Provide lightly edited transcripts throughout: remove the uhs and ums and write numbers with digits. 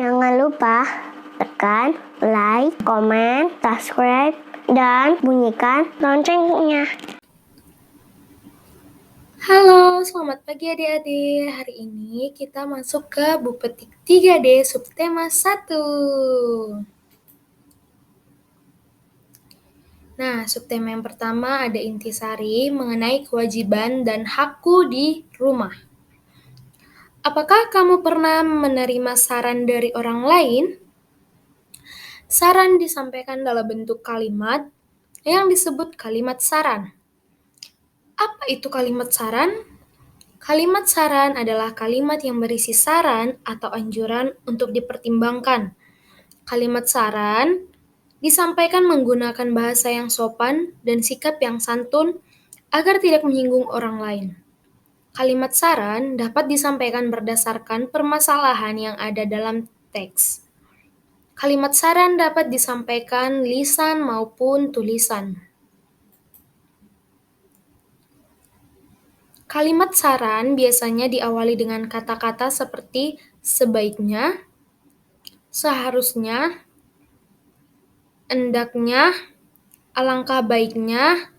Jangan lupa tekan like, komen, subscribe, dan bunyikan loncengnya. Halo, selamat pagi adik-adik. Hari ini kita masuk ke buku petik 3D subtema 1. Nah, subtema yang pertama ada intisari mengenai kewajiban dan hakku di rumah. Apakah kamu pernah menerima saran dari orang lain? Saran disampaikan dalam bentuk kalimat yang disebut kalimat saran. Apa itu kalimat saran? Kalimat saran adalah kalimat yang berisi saran atau anjuran untuk dipertimbangkan. Kalimat saran disampaikan menggunakan bahasa yang sopan dan sikap yang santun agar tidak menyinggung orang lain. Kalimat saran dapat disampaikan berdasarkan permasalahan yang ada dalam teks. Kalimat saran dapat disampaikan lisan maupun tulisan. Kalimat saran biasanya diawali dengan kata-kata seperti sebaiknya, seharusnya, endaknya, alangkah baiknya,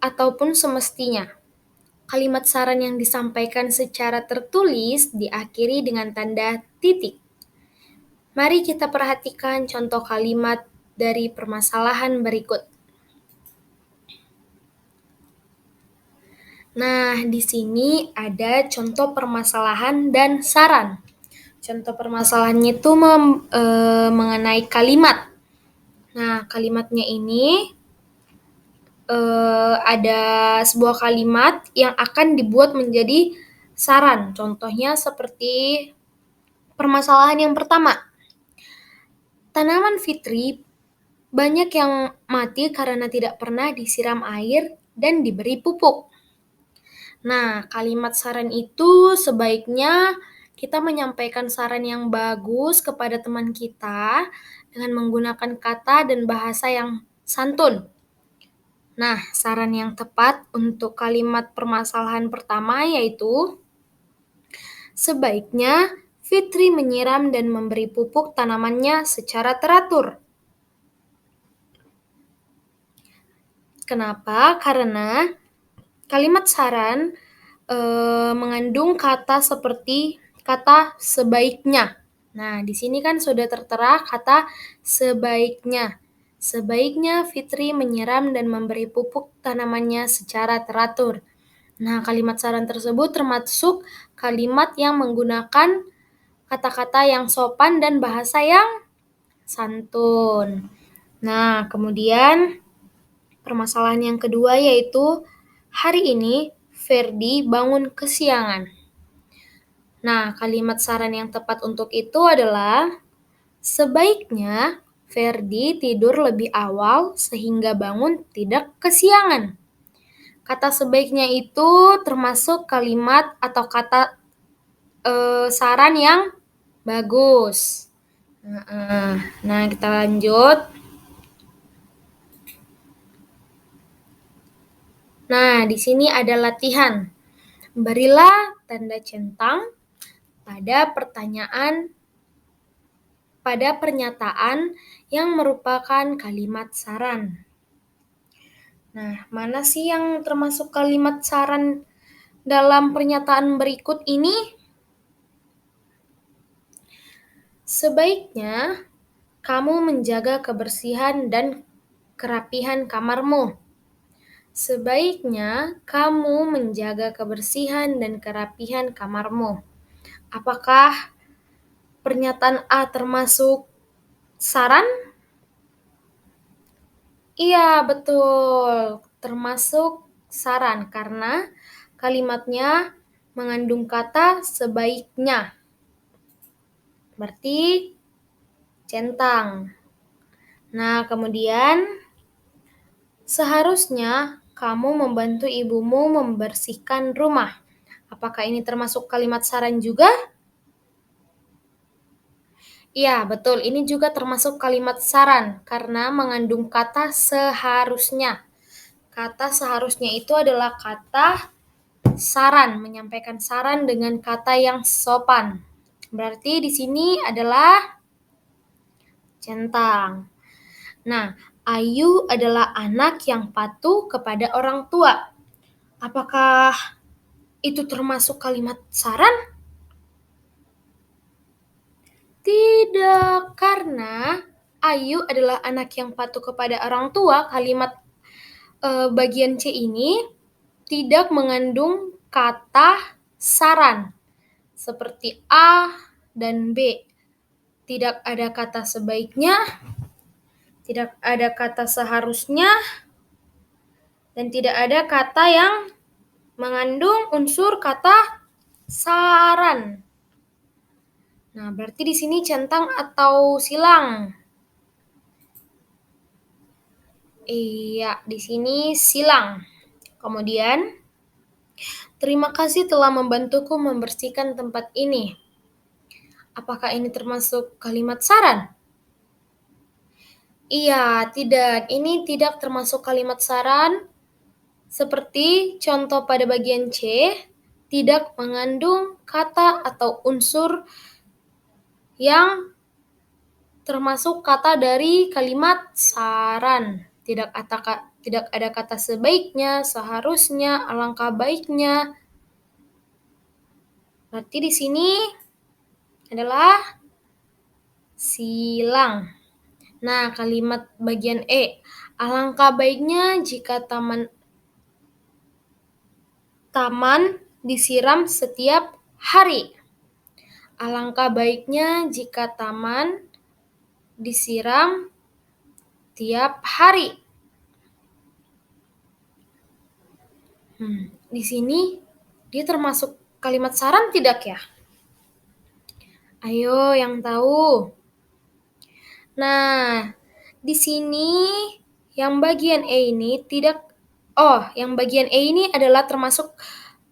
ataupun semestinya. Kalimat saran yang disampaikan secara tertulis diakhiri dengan tanda titik. Mari kita perhatikan contoh kalimat dari permasalahan berikut. Nah, di sini ada contoh permasalahan dan saran. Contoh permasalahannya itu mengenai kalimat. Nah, kalimatnya ini ada sebuah kalimat yang akan dibuat menjadi saran. Contohnya seperti permasalahan yang pertama. Tanaman Fitri banyak yang mati karena tidak pernah disiram air dan diberi pupuk. Nah, kalimat saran itu sebaiknya kita menyampaikan saran yang bagus kepada teman kita dengan menggunakan kata dan bahasa yang santun. Nah, saran yang tepat untuk kalimat permasalahan pertama yaitu sebaiknya Fitri menyiram dan memberi pupuk tanamannya secara teratur. Kenapa? Karena kalimat saran mengandung kata seperti kata sebaiknya. Nah, di sini kan sudah tertera kata sebaiknya. Sebaiknya Fitri menyiram dan memberi pupuk tanamannya secara teratur. Nah, kalimat saran tersebut termasuk kalimat yang menggunakan kata-kata yang sopan dan bahasa yang santun. Nah, kemudian permasalahan yang kedua yaitu hari ini Ferdi bangun kesiangan. Nah, kalimat saran yang tepat untuk itu adalah sebaiknya Ferdi tidur lebih awal sehingga bangun tidak kesiangan. Kata sebaiknya itu termasuk kalimat atau kata saran yang bagus. Nah, kita lanjut. Nah, di sini ada latihan. Berilah tanda centang pada pernyataan yang merupakan kalimat saran. Nah, mana sih yang termasuk kalimat saran dalam pernyataan berikut ini? Sebaiknya kamu menjaga kebersihan dan kerapihan kamarmu. Sebaiknya kamu menjaga kebersihan dan kerapihan kamarmu. Apakah pernyataan A termasuk saran? Iya, betul. Termasuk saran karena kalimatnya mengandung kata sebaiknya. Berarti centang. Nah, kemudian seharusnya kamu membantu ibumu membersihkan rumah. Apakah ini termasuk kalimat saran juga? Iya, betul. Ini juga termasuk kalimat saran karena mengandung kata seharusnya. Kata seharusnya itu adalah kata saran, menyampaikan saran dengan kata yang sopan. Berarti di sini adalah centang. Nah, Ayu adalah anak yang patuh kepada orang tua. Apakah itu termasuk kalimat saran? Tidak, karena Ayu adalah anak yang patuh kepada orang tua. Kalimat bagian C ini tidak mengandung kata saran seperti A dan B. Tidak ada kata sebaiknya, tidak ada kata seharusnya, dan tidak ada kata yang mengandung unsur kata saran. Nah, berarti di sini centang atau silang? Iya, di sini silang. Kemudian, terima kasih telah membantuku membersihkan tempat ini. Apakah ini termasuk kalimat saran? Iya, tidak. Ini tidak termasuk kalimat saran. Seperti contoh pada bagian C, tidak mengandung kata atau unsur yang termasuk kata dari kalimat saran. Tidak ada kata sebaiknya, seharusnya, alangkah baiknya. Berarti di sini adalah silang. Nah, kalimat bagian E. Alangkah baiknya jika taman disiram setiap hari. Alangkah baiknya jika taman disiram tiap hari. Di sini dia termasuk kalimat saran tidak ya? Ayo yang tahu. Nah, di sini yang bagian E ini yang bagian E ini adalah termasuk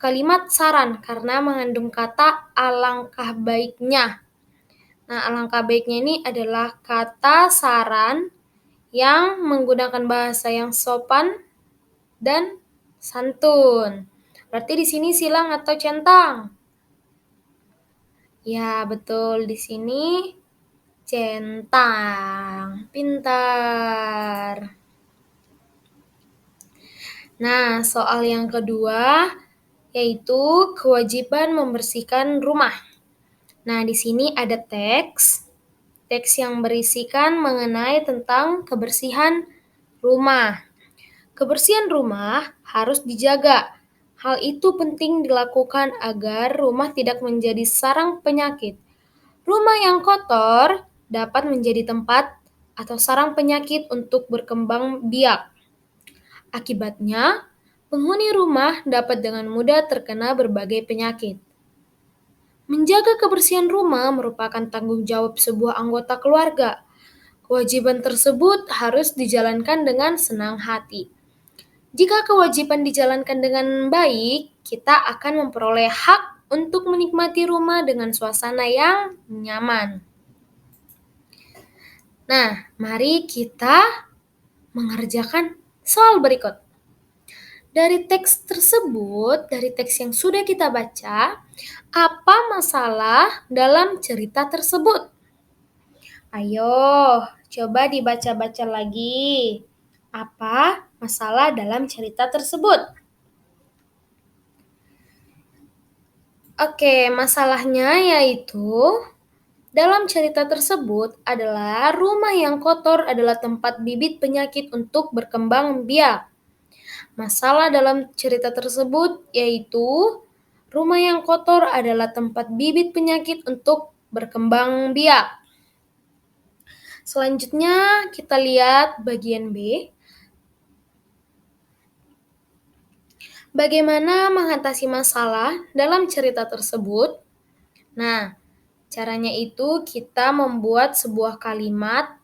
kalimat saran karena mengandung kata alangkah baiknya. Nah, alangkah baiknya ini adalah kata saran yang menggunakan bahasa yang sopan dan santun. Berarti di sini silang atau centang? Ya, betul. Di sini centang. Pintar. Nah, soal yang kedua yaitu kewajiban membersihkan rumah. Nah, di sini ada teks yang berisikan mengenai tentang kebersihan rumah. Kebersihan rumah harus dijaga. Hal itu penting dilakukan agar rumah tidak menjadi sarang penyakit. Rumah yang kotor dapat menjadi tempat atau sarang penyakit untuk berkembang biak. Akibatnya, penghuni rumah dapat dengan mudah terkena berbagai penyakit. Menjaga kebersihan rumah merupakan tanggung jawab sebuah anggota keluarga. Kewajiban tersebut harus dijalankan dengan senang hati. Jika kewajiban dijalankan dengan baik, kita akan memperoleh hak untuk menikmati rumah dengan suasana yang nyaman. Nah, mari kita mengerjakan soal berikut. Dari teks tersebut, dari teks yang sudah kita baca, apa masalah dalam cerita tersebut? Ayo, coba dibaca-baca lagi. Apa masalah dalam cerita tersebut? Oke, masalahnya yaitu dalam cerita tersebut adalah rumah yang kotor adalah tempat bibit penyakit untuk berkembang biak. Masalah dalam cerita tersebut yaitu rumah yang kotor adalah tempat bibit penyakit untuk berkembang biak. Selanjutnya kita lihat bagian B. Bagaimana mengatasi masalah dalam cerita tersebut? Nah, caranya itu kita membuat sebuah kalimat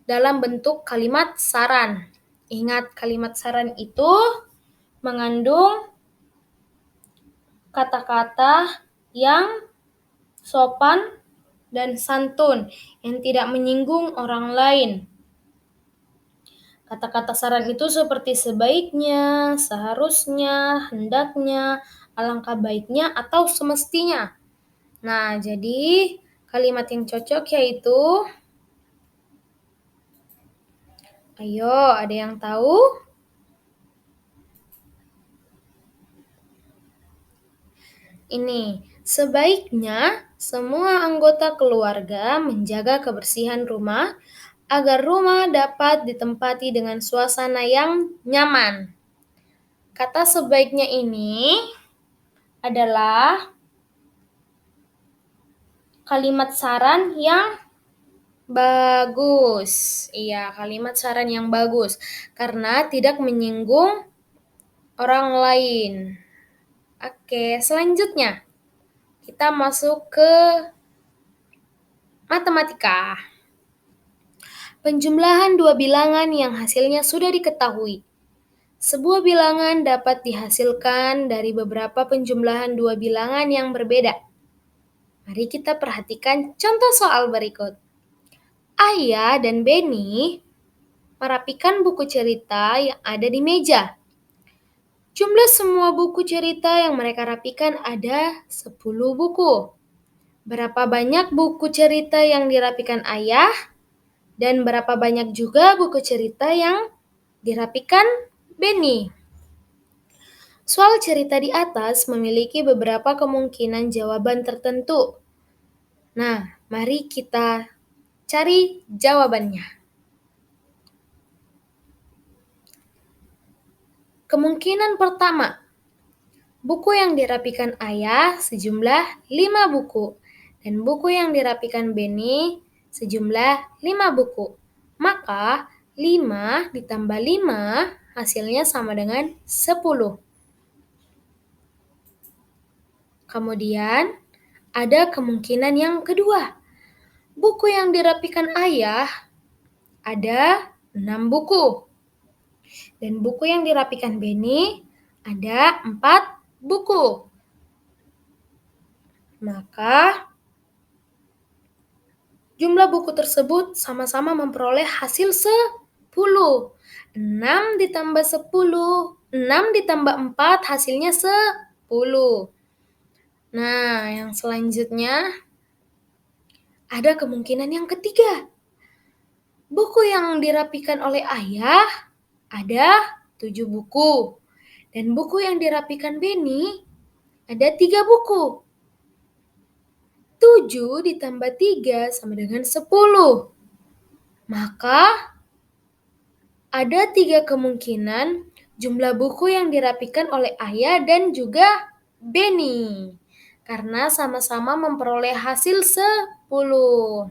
dalam bentuk kalimat saran. Ingat, kalimat saran itu mengandung kata-kata yang sopan dan santun, yang tidak menyinggung orang lain. Kata-kata saran itu seperti sebaiknya, seharusnya, hendaknya, alangkah baiknya, atau semestinya. Nah, jadi kalimat yang cocok yaitu, ayo, ada yang tahu? Ini, sebaiknya semua anggota keluarga menjaga kebersihan rumah agar rumah dapat ditempati dengan suasana yang nyaman. Kata sebaiknya ini adalah kalimat saran yang bagus. Iya, kalimat saran yang bagus karena tidak menyinggung orang lain. Oke, selanjutnya kita masuk ke matematika. Penjumlahan dua bilangan yang hasilnya sudah diketahui. Sebuah bilangan dapat dihasilkan dari beberapa penjumlahan dua bilangan yang berbeda. Mari kita perhatikan contoh soal berikut. Ayah dan Benny merapikan buku cerita yang ada di meja. Jumlah semua buku cerita yang mereka rapikan ada 10 buku. Berapa banyak buku cerita yang dirapikan ayah? Dan berapa banyak juga buku cerita yang dirapikan Benny? Soal cerita di atas memiliki beberapa kemungkinan jawaban tertentu. Nah, mari kita cari jawabannya. Kemungkinan pertama, buku yang dirapikan ayah sejumlah 5 buku, dan buku yang dirapikan Benny sejumlah 5 buku. Maka 5 ditambah 5 hasilnya sama dengan 10. Kemudian, ada kemungkinan yang kedua. Buku yang dirapikan ayah ada 6 buku. Dan buku yang dirapikan Benny ada 4 buku. Maka, jumlah buku tersebut sama-sama memperoleh hasil 10. 6 ditambah 10, 6 ditambah 4 hasilnya 10. Nah, yang selanjutnya ada kemungkinan yang ketiga. Buku yang dirapikan oleh ayah ada 7 buku. Dan buku yang dirapikan Benny ada 3 buku. 7 ditambah 3 sama dengan 10. Maka ada 3 kemungkinan jumlah buku yang dirapikan oleh ayah dan juga Benny. Karena sama-sama memperoleh hasil 10.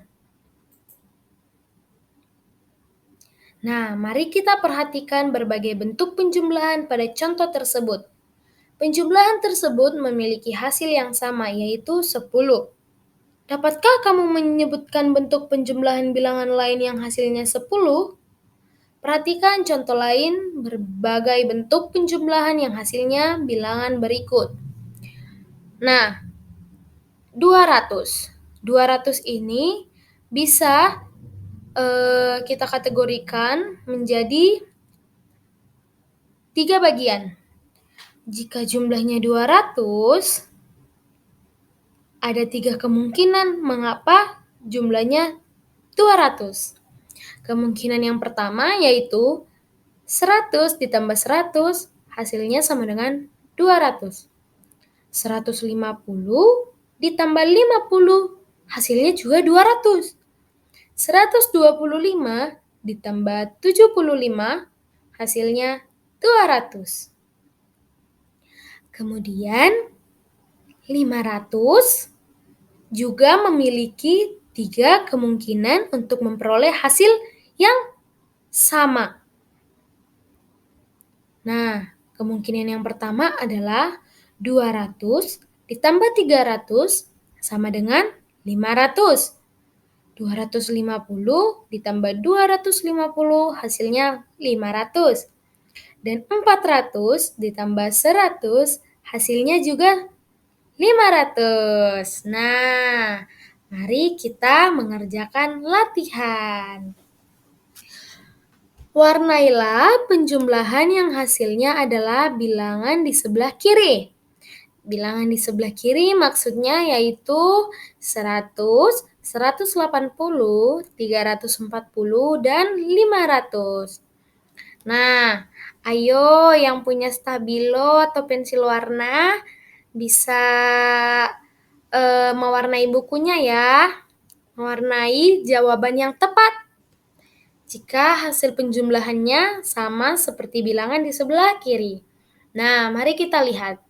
Nah, mari kita perhatikan berbagai bentuk penjumlahan pada contoh tersebut. Penjumlahan tersebut memiliki hasil yang sama, yaitu 10. Dapatkah kamu menyebutkan bentuk penjumlahan bilangan lain yang hasilnya 10? Perhatikan contoh lain berbagai bentuk penjumlahan yang hasilnya bilangan berikut. Nah, 200. 200 ini bisa kita kategorikan menjadi 3 bagian. Jika jumlahnya 200, ada 3 kemungkinan mengapa jumlahnya 200. Kemungkinan yang pertama yaitu 100 ditambah 100 hasilnya sama dengan 200. 150 ditambah 50 hasilnya juga 200. 125 ditambah 75 hasilnya 200. Kemudian 500 juga memiliki 3 kemungkinan untuk memperoleh hasil yang sama. Nah, kemungkinan yang pertama adalah 200 ditambah 300 sama dengan 500. 250 ditambah 250 hasilnya 500. Dan 400 ditambah 100 hasilnya juga 500. Nah, mari kita mengerjakan latihan. Warnailah penjumlahan yang hasilnya adalah bilangan di sebelah kiri. Bilangan di sebelah kiri maksudnya yaitu 100, 180, 340, dan 500. Nah, ayo yang punya stabilo atau pensil warna bisa mewarnai bukunya ya. Mewarnai jawaban yang tepat. Jika hasil penjumlahannya sama seperti bilangan di sebelah kiri. Nah, mari kita lihat.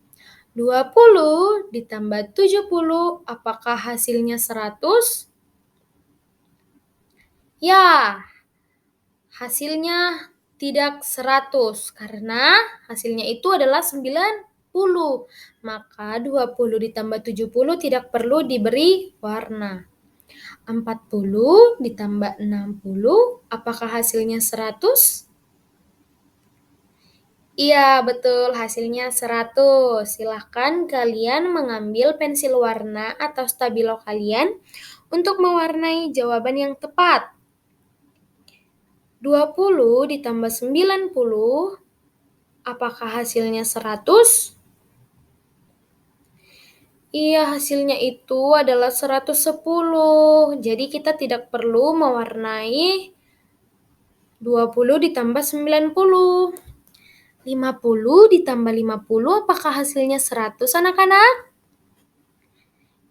20 ditambah 70, apakah hasilnya 100? Ya, hasilnya tidak 100 karena hasilnya itu adalah 90. Maka 20 ditambah 70 tidak perlu diberi warna. 40 ditambah 60, apakah hasilnya 100? Iya, betul. Hasilnya 100. Silahkan kalian mengambil pensil warna atau stabilo kalian untuk mewarnai jawaban yang tepat. 20 ditambah 90, apakah hasilnya 100? Iya, hasilnya itu adalah 110. Jadi kita tidak perlu mewarnai 20 ditambah 90. 50 ditambah 50, apakah hasilnya 100, anak-anak?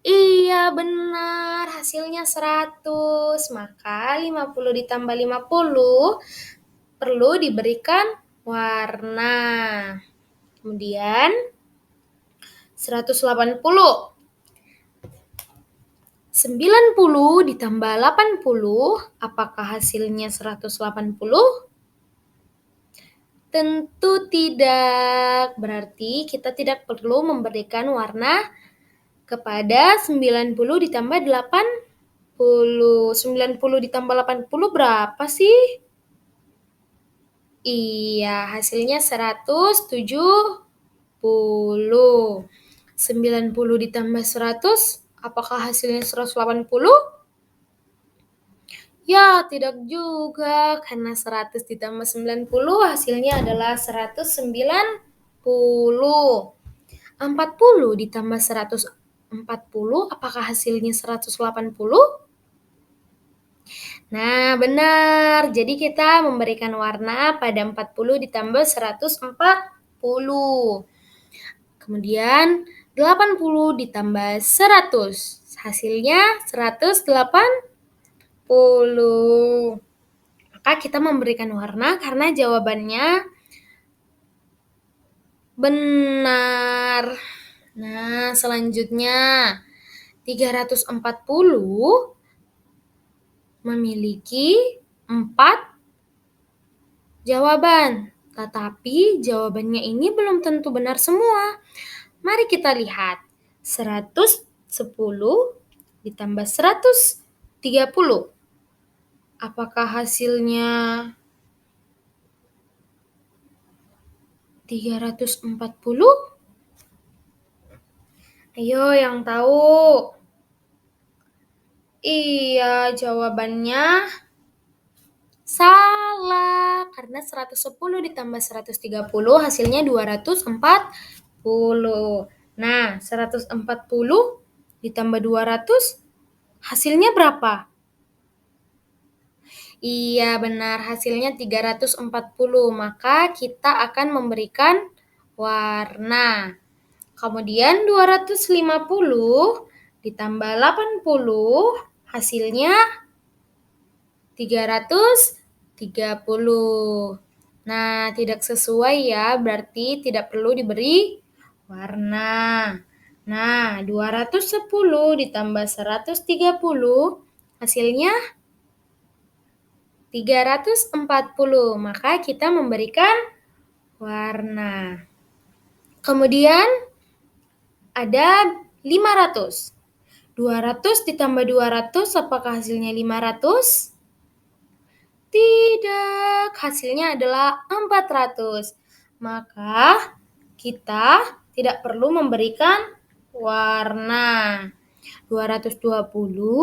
Iya, benar. Hasilnya 100. Maka 50 ditambah 50 perlu diberikan warna. Kemudian 180. 90 ditambah 80, apakah hasilnya 180? Tentu tidak. Berarti kita tidak perlu memberikan warna kepada 90 ditambah 80. 90 ditambah 80 berapa sih? Iya, hasilnya 170. 90 ditambah 100, apakah hasilnya 180? Ya, tidak juga, karena 100 ditambah 90 hasilnya adalah 190. 40 ditambah 140, apakah hasilnya 180? Nah, benar. Jadi kita memberikan warna pada 40 ditambah 140. Kemudian 80 ditambah 100. Hasilnya 180. Maka kita memberikan warna karena jawabannya benar. Nah, selanjutnya 340 memiliki 4 jawaban, tetapi jawabannya ini belum tentu benar semua. Mari kita lihat. 110 ditambah 130. Apakah hasilnya 340? Ayo yang tahu. Iya, jawabannya salah. Karena 110 ditambah 130 hasilnya 240. Nah, 140 ditambah 200 hasilnya berapa? Iya, benar. Hasilnya 340. Maka kita akan memberikan warna. Kemudian 250 ditambah 80 hasilnya 330. Nah, tidak sesuai ya, berarti tidak perlu diberi warna. Nah, 210 ditambah 130 hasilnya 340. Maka kita memberikan warna. Kemudian ada 500. 200 ditambah 200, apakah hasilnya 500? Tidak, hasilnya adalah 400. Maka kita tidak perlu memberikan warna. 220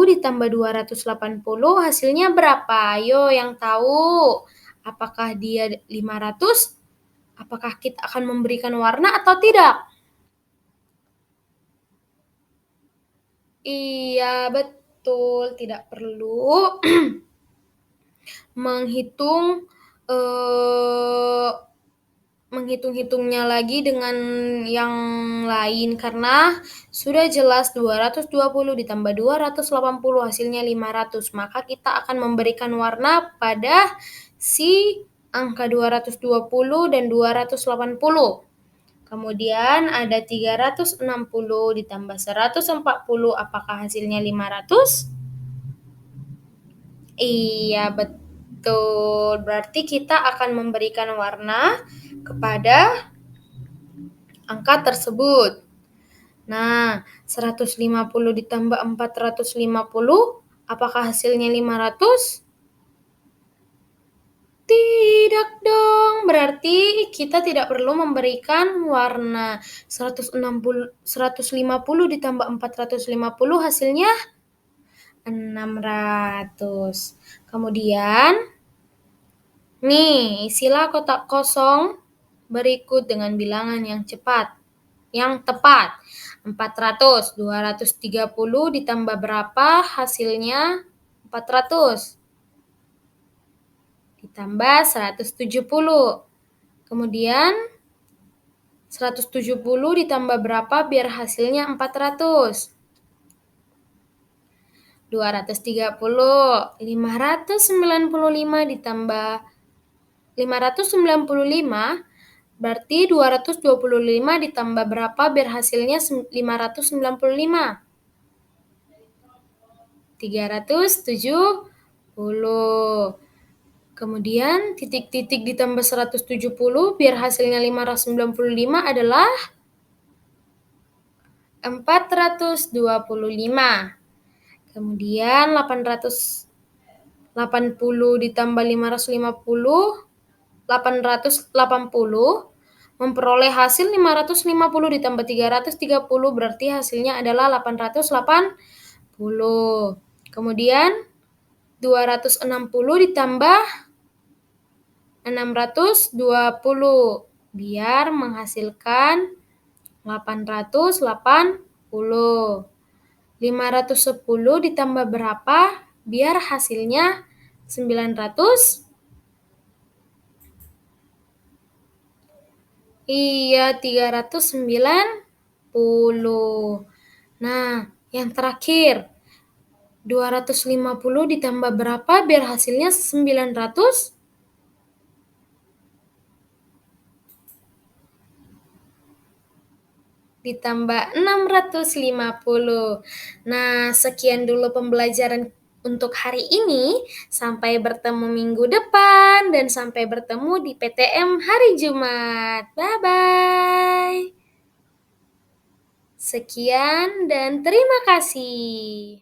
ditambah 280 hasilnya berapa? Ayo yang tahu. Apakah dia 500? Apakah kita akan memberikan warna atau tidak? Iya, betul. Tidak perlu menghitung, eee, menghitung-hitungnya lagi dengan yang lain karena sudah jelas 220 ditambah 280 hasilnya 500, maka kita akan memberikan warna pada si angka 220 dan 280. Kemudian ada 360 ditambah 140, apakah hasilnya 500? Iya, betul. Berarti kita akan memberikan warna kepada angka tersebut. Nah, 150 ditambah 450, apakah hasilnya 500? Tidak dong, berarti kita tidak perlu memberikan warna. 150 ditambah 450 hasilnya 600. Kemudian, nih, isilah kotak kosong berikut dengan bilangan yang tepat. 400, 230 ditambah berapa hasilnya? 400. Ditambah 170. Kemudian 170 ditambah berapa biar hasilnya 400? 230. 595 ditambah 595 berarti 225 ditambah berapa biar hasilnya 595? 370. Kemudian titik-titik ditambah 170 biar hasilnya 595 adalah 425. Kemudian 880 ditambah 550, 880 memperoleh hasil 550 ditambah 330 berarti hasilnya adalah 880. Kemudian 260 ditambah 620 biar menghasilkan 880. 510 ditambah berapa biar hasilnya 900? Iya, 390. Nah, yang terakhir, 250 ditambah berapa biar hasilnya 900? Ditambah 650. Nah, sekian dulu pembelajaran untuk hari ini. Sampai bertemu minggu depan dan sampai bertemu di PTM hari Jumat. Bye-bye. Sekian dan terima kasih.